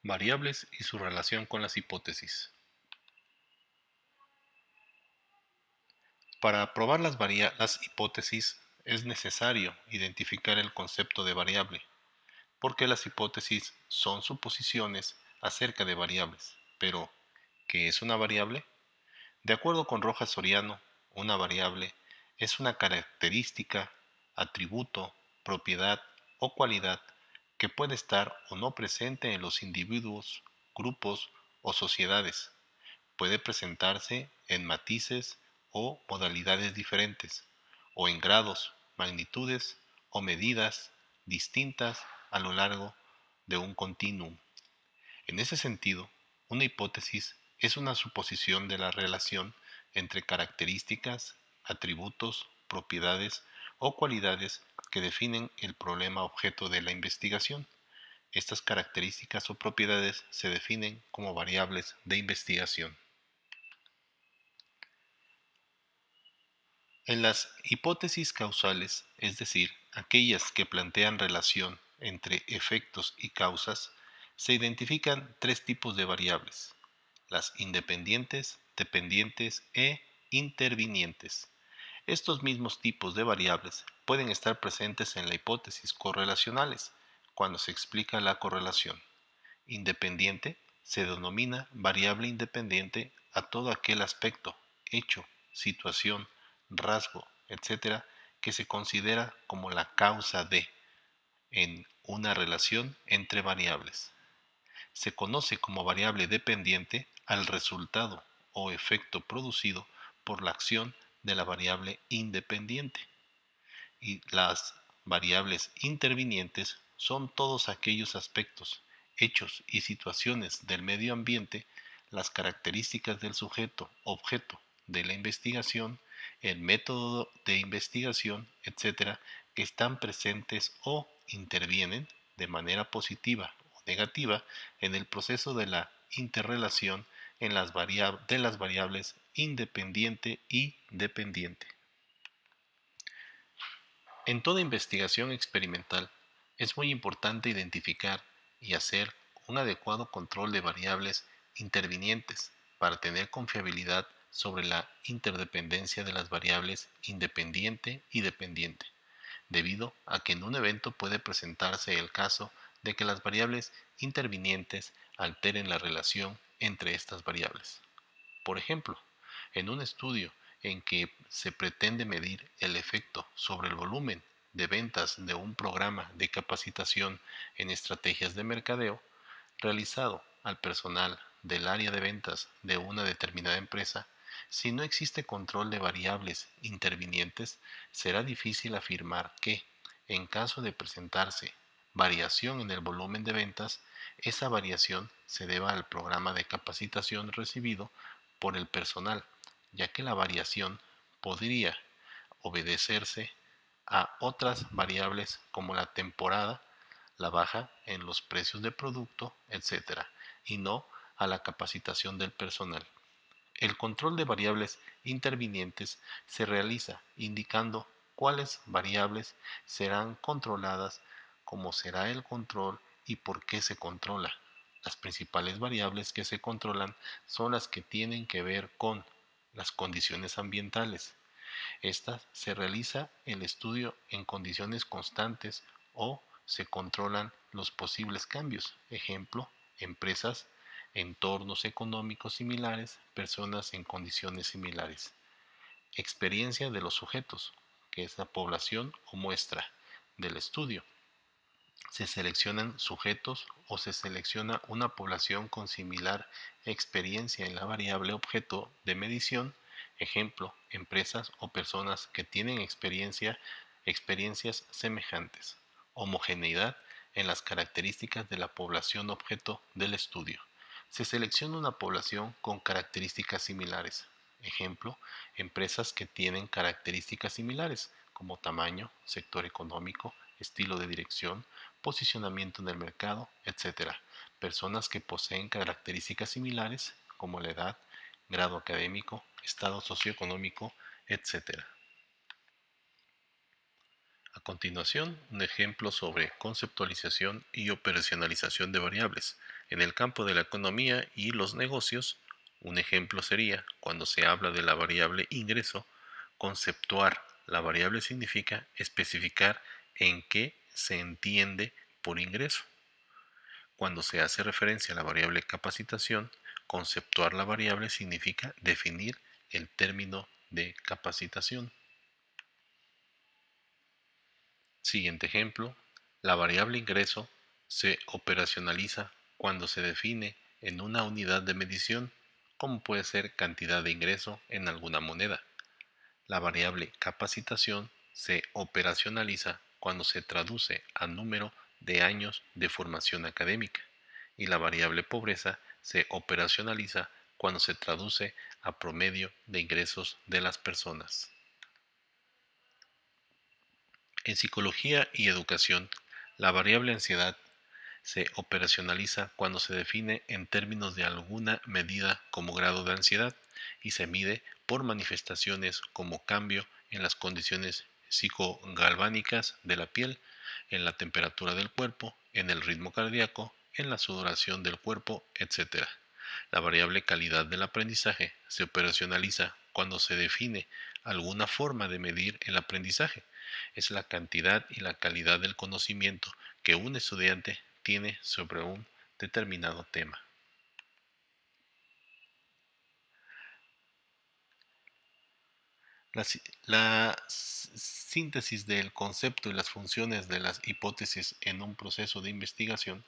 Variables y su relación con las hipótesis. Para probar las hipótesis es necesario identificar el concepto de variable, porque las hipótesis son suposiciones acerca de variables. Pero, ¿qué es una variable? De acuerdo con Rojas Soriano, una variable es una característica, atributo, propiedad o cualidad que puede estar o no presente en los individuos, grupos o sociedades. Puede presentarse en matices o modalidades diferentes, o en grados, magnitudes o medidas distintas a lo largo de un continuum. En ese sentido, una hipótesis es una suposición de la relación entre características, atributos, propiedades o cualidades que definen el problema objeto de la investigación. Estas características o propiedades se definen como variables de investigación. En las hipótesis causales, es decir, aquellas que plantean relación entre efectos y causas, se identifican tres tipos de variables: las independientes, dependientes e intervinientes. Estos mismos tipos de variables pueden estar presentes en la hipótesis correlacionales cuando se explica la correlación. Independiente se denomina variable independiente a todo aquel aspecto, hecho, situación, rasgo, etc., que se considera como la causa de en una relación entre variables. Se conoce como variable dependiente al resultado o efecto producido por la acción de la variable independiente. Y las variables intervinientes son todos aquellos aspectos, hechos y situaciones del medio ambiente, las características del sujeto, objeto de la investigación, el método de investigación, etc., que están presentes o intervienen de manera positiva o negativa en el proceso de la interrelación de las variables independiente y dependiente. En toda investigación experimental es muy importante identificar y hacer un adecuado control de variables intervinientes para tener confiabilidad sobre la interdependencia de las variables independiente y dependiente, debido a que en un evento puede presentarse el caso de que las variables intervinientes alteren la relación entre estas variables. Por ejemplo, en un estudio en que se pretende medir el efecto sobre el volumen de ventas de un programa de capacitación en estrategias de mercadeo realizado al personal del área de ventas de una determinada empresa, si no existe control de variables intervinientes, será difícil afirmar que, en caso de presentarse variación en el volumen de ventas, esa variación se deba al programa de capacitación recibido por el personal, ya que la variación podría obedecerse a otras variables como la temporada, la baja en los precios de producto, etc., y no a la capacitación del personal. El control de variables intervinientes se realiza indicando cuáles variables serán controladas, cómo será el control y por qué se controla. Las principales variables que se controlan son las que tienen que ver con las condiciones ambientales. Estas se realiza el estudio en condiciones constantes o se controlan los posibles cambios. Ejemplo, empresas, entornos económicos similares, personas en condiciones similares. Experiencia de los sujetos, que es la población o muestra del estudio. Se seleccionan sujetos o se selecciona una población con similar experiencia en la variable objeto de medición, ejemplo, empresas o personas que tienen experiencias semejantes. Homogeneidad en las características de la población objeto del estudio. Se selecciona una población con características similares, ejemplo, empresas que tienen características similares como tamaño, sector económico, estilo de dirección, posicionamiento en el mercado, etc. Personas que poseen características similares como la edad, grado académico, estado socioeconómico, etc. continuación, un ejemplo sobre conceptualización y operacionalización de variables. En el campo de la economía y los negocios, un ejemplo sería cuando se habla de la variable ingreso, conceptuar la variable significa especificar en qué se entiende por ingreso. Cuando se hace referencia a la variable capacitación, conceptuar la variable significa definir el término de capacitación. Siguiente ejemplo, la variable ingreso se operacionaliza cuando se define en una unidad de medición, como puede ser cantidad de ingreso en alguna moneda. La variable capacitación se operacionaliza cuando se traduce a número de años de formación académica y la variable pobreza se operacionaliza cuando se traduce a promedio de ingresos de las personas. En psicología y educación, la variable ansiedad se operacionaliza cuando se define en términos de alguna medida como grado de ansiedad y se mide por manifestaciones como cambio en las condiciones psicogalvánicas de la piel, en la temperatura del cuerpo, en el ritmo cardíaco, en la sudoración del cuerpo, etc. La variable calidad del aprendizaje se operacionaliza cuando se define alguna forma de medir el aprendizaje. Es la cantidad y la calidad del conocimiento que un estudiante tiene sobre un determinado tema. La síntesis del concepto y las funciones de las hipótesis en un proceso de investigación,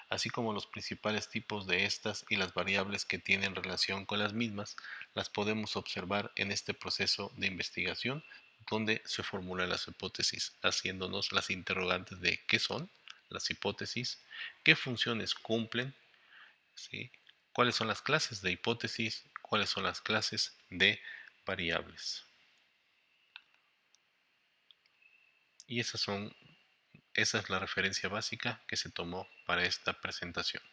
así como los principales tipos de estas y las variables que tienen relación con las mismas, las podemos observar en este proceso de investigación donde se formulan las hipótesis, haciéndonos las interrogantes de qué son las hipótesis, qué funciones cumplen, ¿sí? ¿Cuáles son las clases de hipótesis? ¿Cuáles son las clases de variables? Y esa es la referencia básica que se tomó para esta presentación.